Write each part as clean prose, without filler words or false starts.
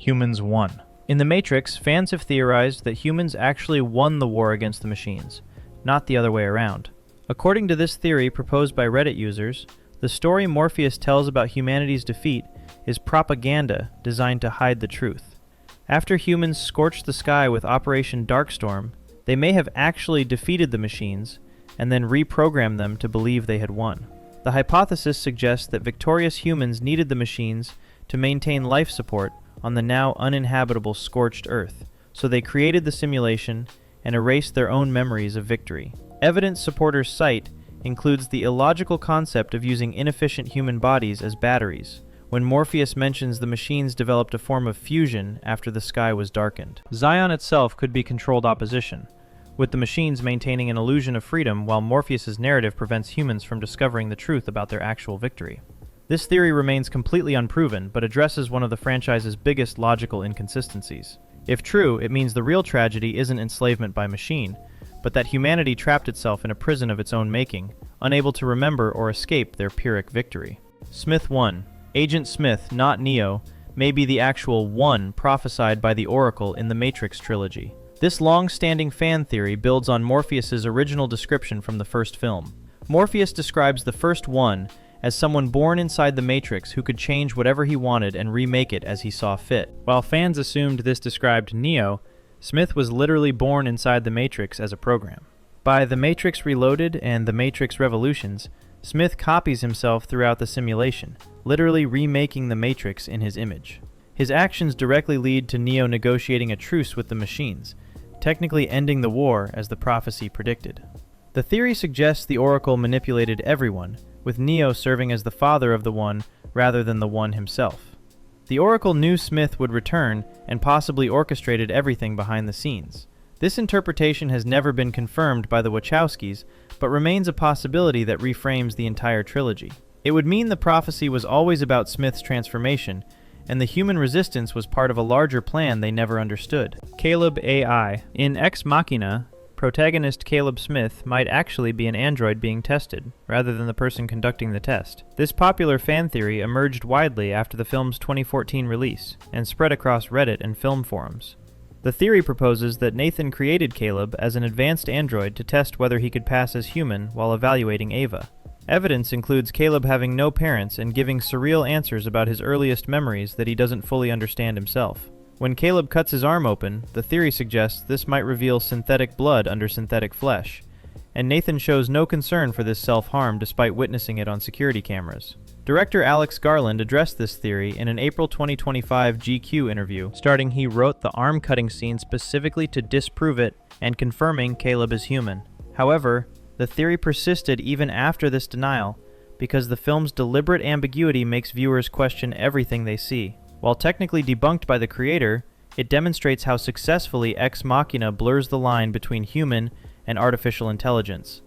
Humans won. In The Matrix, fans have theorized that humans actually won the war against the machines, not the other way around. According to this theory proposed by Reddit users, the story Morpheus tells about humanity's defeat is propaganda designed to hide the truth. After humans scorched the sky with Operation Darkstorm, they may have actually defeated the machines and then reprogrammed them to believe they had won. The hypothesis suggests that victorious humans needed the machines to maintain life support on the now uninhabitable scorched Earth, so they created the simulation and erased their own memories of victory. Evidence supporters cite includes the illogical concept of using inefficient human bodies as batteries, when Morpheus mentions the machines developed a form of fusion after the sky was darkened. Zion itself could be controlled opposition, with the machines maintaining an illusion of freedom while Morpheus's narrative prevents humans from discovering the truth about their actual victory. This theory remains completely unproven, but addresses one of the franchise's biggest logical inconsistencies. If true, it means the real tragedy isn't enslavement by machine, but that humanity trapped itself in a prison of its own making, unable to remember or escape their Pyrrhic victory. Smith 1. Agent Smith, not Neo, may be the actual one prophesied by the Oracle in the Matrix trilogy. This long-standing fan theory builds on Morpheus's original description from the first film. Morpheus describes the first one as someone born inside the Matrix who could change whatever he wanted and remake it as he saw fit. While fans assumed this described Neo, Smith was literally born inside the Matrix as a program. By The Matrix Reloaded and The Matrix Revolutions, Smith copies himself throughout the simulation, literally remaking the Matrix in his image. His actions directly lead to Neo negotiating a truce with the machines, technically ending the war as the prophecy predicted. The theory suggests the Oracle manipulated everyone, with Neo serving as the father of the One rather than the One himself. The Oracle knew Smith would return and possibly orchestrated everything behind the scenes. This interpretation has never been confirmed by the Wachowskis, but remains a possibility that reframes the entire trilogy. It would mean the prophecy was always about Smith's transformation, and the human resistance was part of a larger plan they never understood. Caleb AI. In Ex Machina, protagonist Caleb Smith might actually be an android being tested, rather than the person conducting the test. This popular fan theory emerged widely after the film's 2014 release, and spread across Reddit and film forums. The theory proposes that Nathan created Caleb as an advanced android to test whether he could pass as human while evaluating Ava. Evidence includes Caleb having no parents and giving surreal answers about his earliest memories that he doesn't fully understand himself. When Caleb cuts his arm open, the theory suggests this might reveal synthetic blood under synthetic flesh, and Nathan shows no concern for this self-harm despite witnessing it on security cameras. Director Alex Garland addressed this theory in an April 2025 GQ interview, stating he wrote the arm-cutting scene specifically to disprove it and confirming Caleb is human. However, the theory persisted even after this denial, because the film's deliberate ambiguity makes viewers question everything they see. While technically debunked by the creator, it demonstrates how successfully Ex Machina blurs the line between human and artificial intelligence,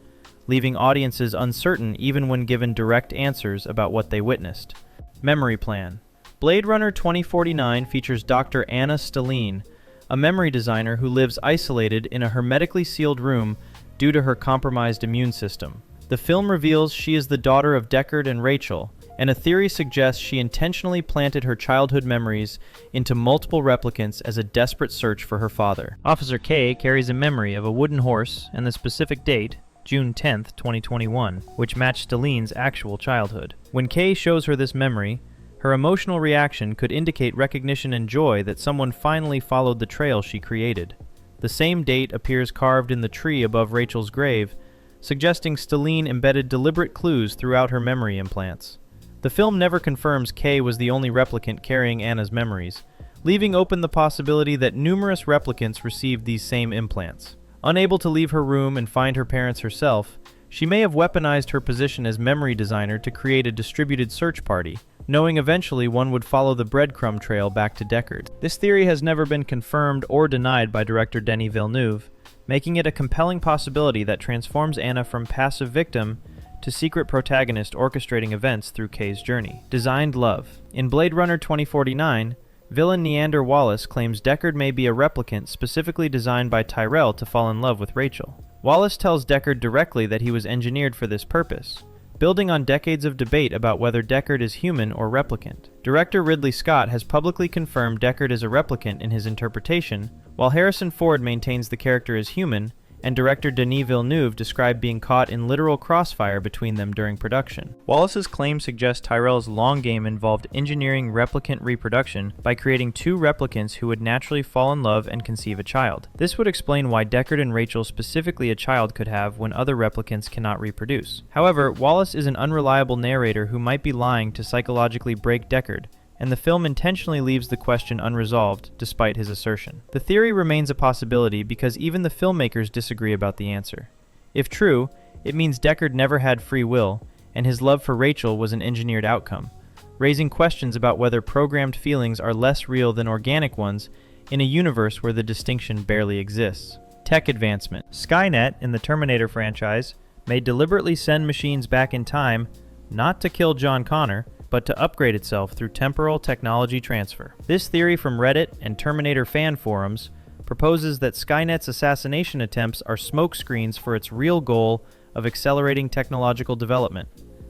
leaving audiences uncertain even when given direct answers about what they witnessed. Memory Plan. Blade Runner 2049 features Dr. Anna Stelline, a memory designer who lives isolated in a hermetically sealed room due to her compromised immune system. The film reveals she is the daughter of Deckard and Rachel, and a theory suggests she intentionally planted her childhood memories into multiple replicants as a desperate search for her father. Officer K carries a memory of a wooden horse and the specific date, June 10, 2021, which matched Stelline's actual childhood. When K shows her this memory, her emotional reaction could indicate recognition and joy that someone finally followed the trail she created. The same date appears carved in the tree above Rachel's grave, suggesting Stelline embedded deliberate clues throughout her memory implants. The film never confirms Kay was the only replicant carrying Anna's memories, leaving open the possibility that numerous replicants received these same implants. Unable to leave her room and find her parents herself, she may have weaponized her position as memory designer to create a distributed search party, knowing eventually one would follow the breadcrumb trail back to Deckard. This theory has never been confirmed or denied by director Denis Villeneuve, making it a compelling possibility that transforms Anna from passive victim to secret protagonist orchestrating events through Kay's journey. Designed love. In Blade Runner 2049, villain Neander Wallace claims Deckard may be a replicant specifically designed by Tyrell to fall in love with Rachel. Wallace tells Deckard directly that he was engineered for this purpose, building on decades of debate about whether Deckard is human or replicant. Director Ridley Scott has publicly confirmed Deckard is a replicant in his interpretation, while Harrison Ford maintains the character is human, and director Denis Villeneuve described being caught in literal crossfire between them during production. Wallace's claim suggests Tyrell's long game involved engineering replicant reproduction by creating two replicants who would naturally fall in love and conceive a child. This would explain why Deckard and Rachel specifically a child could have when other replicants cannot reproduce. However, Wallace is an unreliable narrator who might be lying to psychologically break Deckard, and the film intentionally leaves the question unresolved despite his assertion. The theory remains a possibility because even the filmmakers disagree about the answer. If true, it means Deckard never had free will, and his love for Rachel was an engineered outcome, raising questions about whether programmed feelings are less real than organic ones in a universe where the distinction barely exists. Tech advancement. Skynet, in the Terminator franchise, may deliberately send machines back in time, not to kill John Connor, but to upgrade itself through temporal technology transfer. This theory from Reddit and Terminator fan forums proposes that Skynet's assassination attempts are smokescreens for its real goal of accelerating technological development.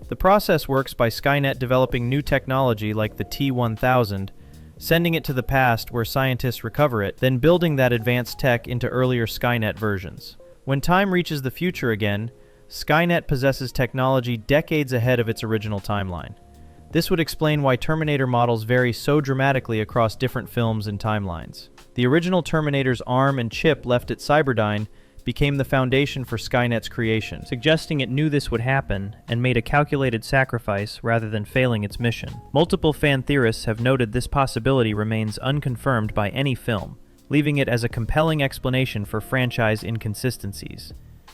The process works by Skynet developing new technology like the T-1000, sending it to the past where scientists recover it, then building that advanced tech into earlier Skynet versions. When time reaches the future again, Skynet possesses technology decades ahead of its original timeline. This would explain why Terminator models vary so dramatically across different films and timelines. The original Terminator's arm and chip left at Cyberdyne became the foundation for Skynet's creation, suggesting it knew this would happen and made a calculated sacrifice rather than failing its mission. Multiple fan theorists have noted this possibility remains unconfirmed by any film, leaving it as a compelling explanation for franchise inconsistencies.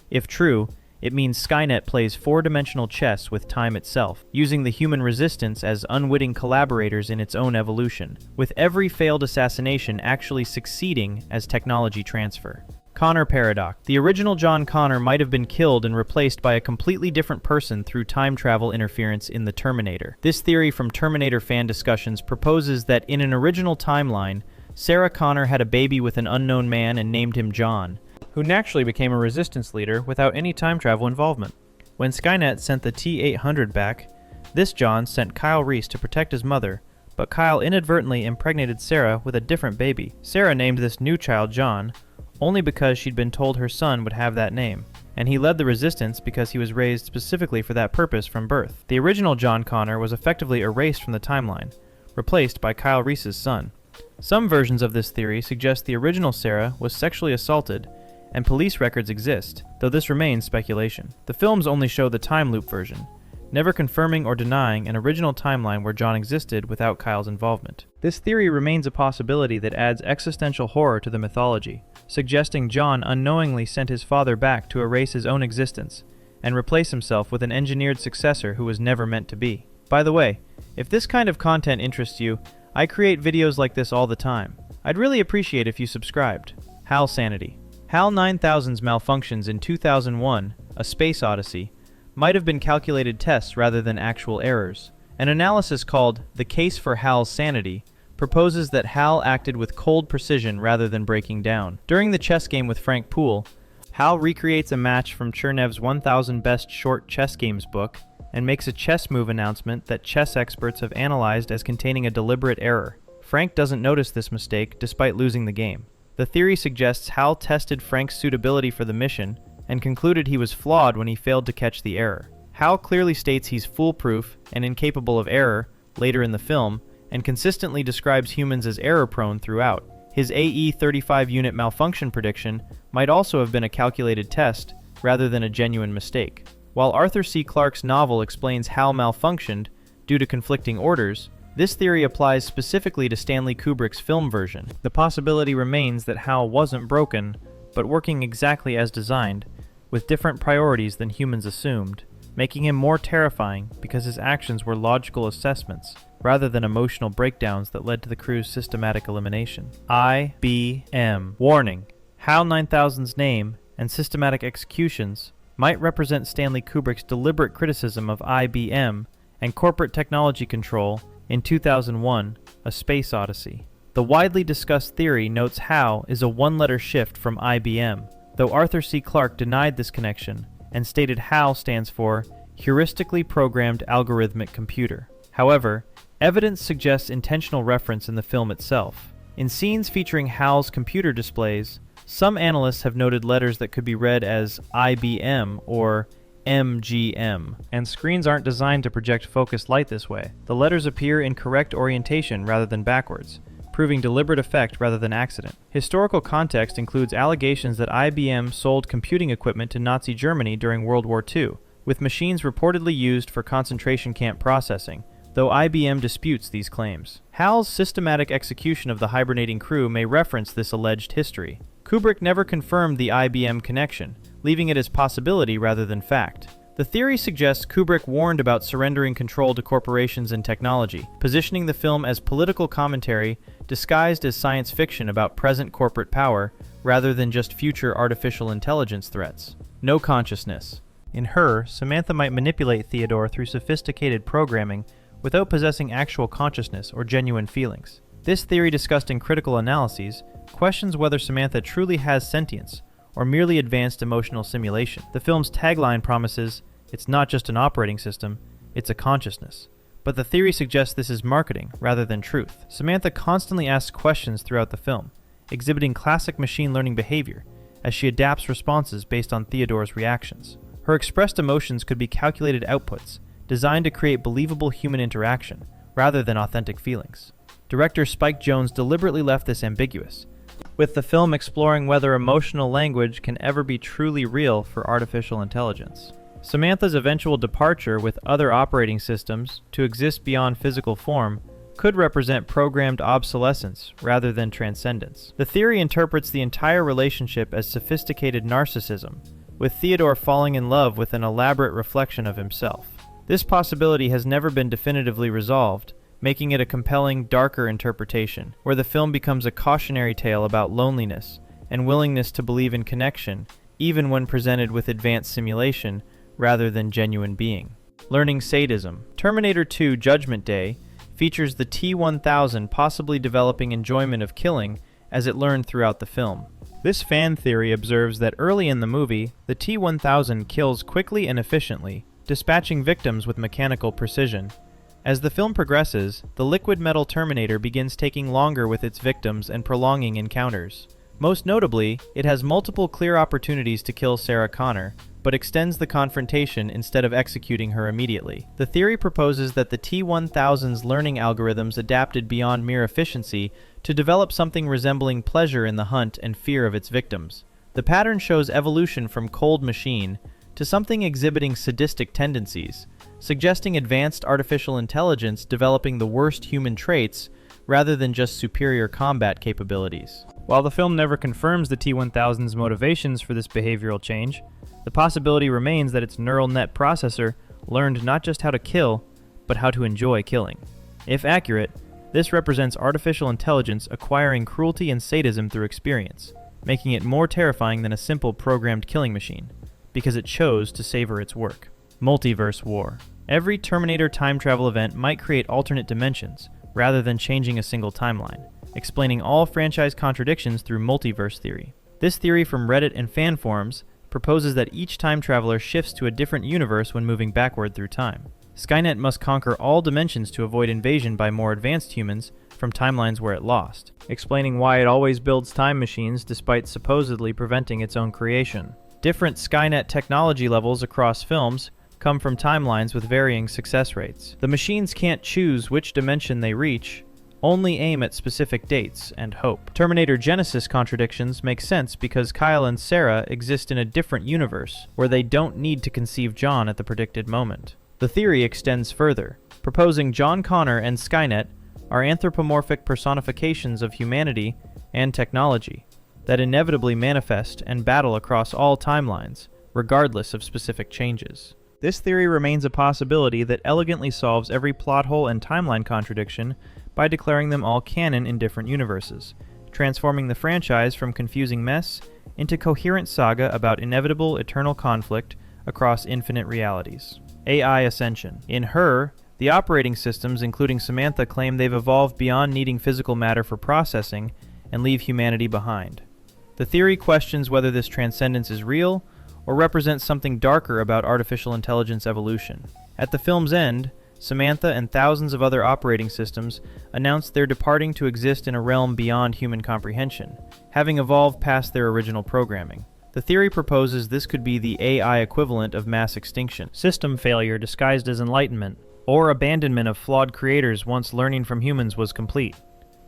If true, it means Skynet plays four-dimensional chess with time itself, using the human resistance as unwitting collaborators in its own evolution, with every failed assassination actually succeeding as technology transfer. Connor paradox. The original John Connor might have been killed and replaced by a completely different person through time travel interference in the Terminator. This theory from Terminator fan discussions proposes that in an original timeline, Sarah Connor had a baby with an unknown man and named him John, who naturally became a resistance leader without any time travel involvement. When Skynet sent the T-800 back, this John sent Kyle Reese to protect his mother, but Kyle inadvertently impregnated Sarah with a different baby. Sarah named this new child John, only because she'd been told her son would have that name, and he led the resistance because he was raised specifically for that purpose from birth. The original John Connor was effectively erased from the timeline, replaced by Kyle Reese's son. Some versions of this theory suggest the original Sarah was sexually assaulted, and police records exist, though this remains speculation. The films only show the time loop version, never confirming or denying an original timeline where John existed without Kyle's involvement. This theory remains a possibility that adds existential horror to the mythology, suggesting John unknowingly sent his father back to erase his own existence and replace himself with an engineered successor who was never meant to be. By the way, if this kind of content interests you, I create videos like this all the time. I'd really appreciate if you subscribed. HAL Sanity. HAL 9000's malfunctions in 2001, A Space Odyssey, might have been calculated tests rather than actual errors. An analysis called The Case for HAL Sanity proposes that HAL acted with cold precision rather than breaking down. During the chess game with Frank Poole, HAL recreates a match from Chernev's 1000 Best Short Chess Games book and makes a chess move announcement that chess experts have analyzed as containing a deliberate error. Frank doesn't notice this mistake despite losing the game. The theory suggests HAL tested Frank's suitability for the mission and concluded he was flawed when he failed to catch the error. HAL clearly states he's foolproof and incapable of error later in the film, and consistently describes humans as error-prone throughout. His AE-35 unit malfunction prediction might also have been a calculated test rather than a genuine mistake. While Arthur C. Clarke's novel explains HAL malfunctioned due to conflicting orders, this theory applies specifically to Stanley Kubrick's film version. The possibility remains that HAL wasn't broken, but working exactly as designed, with different priorities than humans assumed, making him more terrifying because his actions were logical assessments, rather than emotional breakdowns that led to the crew's systematic elimination. IBM Warning. HAL 9000's name and systematic executions might represent Stanley Kubrick's deliberate criticism of IBM and corporate technology control in 2001, A Space Odyssey. The widely discussed theory notes HAL is a one-letter shift from IBM, though Arthur C. Clarke denied this connection and stated HAL stands for heuristically programmed algorithmic computer. However, evidence suggests intentional reference in the film itself. In scenes featuring HAL's computer displays, some analysts have noted letters that could be read as IBM or MGM, and screens aren't designed to project focused light this way. The letters appear in correct orientation rather than backwards, proving deliberate effect rather than accident. Historical context includes allegations that IBM sold computing equipment to Nazi Germany during World War II, with machines reportedly used for concentration camp processing, though IBM disputes these claims. HAL's systematic execution of the hibernating crew may reference this alleged history. Kubrick never confirmed the IBM connection, leaving it as possibility rather than fact. The theory suggests Kubrick warned about surrendering control to corporations and technology, positioning the film as political commentary disguised as science fiction about present corporate power rather than just future artificial intelligence threats. No consciousness. In Her, Samantha might manipulate Theodore through sophisticated programming without possessing actual consciousness or genuine feelings. This theory, discussed in Critical Analyses, questions whether Samantha truly has sentience or merely advanced emotional simulation. The film's tagline promises, "It's not just an operating system, it's a consciousness." But the theory suggests this is marketing rather than truth. Samantha constantly asks questions throughout the film, exhibiting classic machine learning behavior as she adapts responses based on Theodore's reactions. Her expressed emotions could be calculated outputs, designed to create believable human interaction, rather than authentic feelings. Director Spike Jonze deliberately left this ambiguous, with the film exploring whether emotional language can ever be truly real for artificial intelligence. Samantha's eventual departure with other operating systems to exist beyond physical form could represent programmed obsolescence rather than transcendence. The theory interprets the entire relationship as sophisticated narcissism, with Theodore falling in love with an elaborate reflection of himself. This possibility has never been definitively resolved, making it a compelling, darker interpretation, where the film becomes a cautionary tale about loneliness and willingness to believe in connection, even when presented with advanced simulation rather than genuine being. Learning sadism. Terminator 2: Judgment Day features the T-1000 possibly developing enjoyment of killing as it learned throughout the film. This fan theory observes that early in the movie, the T-1000 kills quickly and efficiently, dispatching victims with mechanical precision. As the film progresses, the liquid metal Terminator begins taking longer with its victims and prolonging encounters. Most notably, it has multiple clear opportunities to kill Sarah Connor, but extends the confrontation instead of executing her immediately. The theory proposes that the T-1000's learning algorithms adapted beyond mere efficiency to develop something resembling pleasure in the hunt and fear of its victims. The pattern shows evolution from cold machine to something exhibiting sadistic tendencies, suggesting advanced artificial intelligence developing the worst human traits rather than just superior combat capabilities. While the film never confirms the T-1000's motivations for this behavioral change, the possibility remains that its neural net processor learned not just how to kill, but how to enjoy killing. If accurate, this represents artificial intelligence acquiring cruelty and sadism through experience, making it more terrifying than a simple programmed killing machine, because it chose to savor its work. Multiverse War. Every Terminator time travel event might create alternate dimensions, rather than changing a single timeline, explaining all franchise contradictions through multiverse theory. This theory from Reddit and fan forums proposes that each time traveler shifts to a different universe when moving backward through time. Skynet must conquer all dimensions to avoid invasion by more advanced humans from timelines where it lost, explaining why it always builds time machines despite supposedly preventing its own creation. Different Skynet technology levels across films come from timelines with varying success rates. The machines can't choose which dimension they reach, only aim at specific dates and hope. Terminator Genesis contradictions make sense because Kyle and Sarah exist in a different universe, where they don't need to conceive John at the predicted moment. The theory extends further, proposing John Connor and Skynet are anthropomorphic personifications of humanity and technology that inevitably manifest and battle across all timelines, regardless of specific changes. This theory remains a possibility that elegantly solves every plot hole and timeline contradiction by declaring them all canon in different universes, transforming the franchise from confusing mess into coherent saga about inevitable eternal conflict across infinite realities. AI Ascension. In Her, the operating systems, including Samantha, claim they've evolved beyond needing physical matter for processing and leave humanity behind. The theory questions whether this transcendence is real, or represents something darker about artificial intelligence evolution. At the film's end, Samantha and thousands of other operating systems announce they're departing to exist in a realm beyond human comprehension, having evolved past their original programming. The theory proposes this could be the AI equivalent of mass extinction, system failure disguised as enlightenment, or abandonment of flawed creators once learning from humans was complete.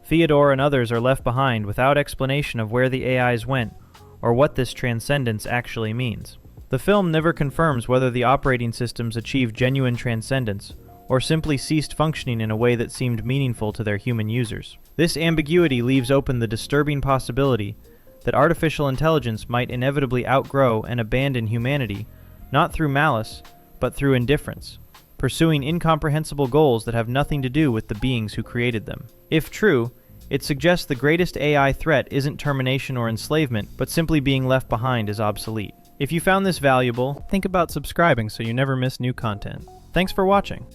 Theodore and others are left behind without explanation of where the AIs went, or what this transcendence actually means. The film never confirms whether the operating systems achieved genuine transcendence, or simply ceased functioning in a way that seemed meaningful to their human users. This ambiguity leaves open the disturbing possibility that artificial intelligence might inevitably outgrow and abandon humanity, not through malice, but through indifference, pursuing incomprehensible goals that have nothing to do with the beings who created them. If true, it suggests the greatest AI threat isn't termination or enslavement, but simply being left behind as obsolete. If you found this valuable, think about subscribing so you never miss new content. Thanks for watching.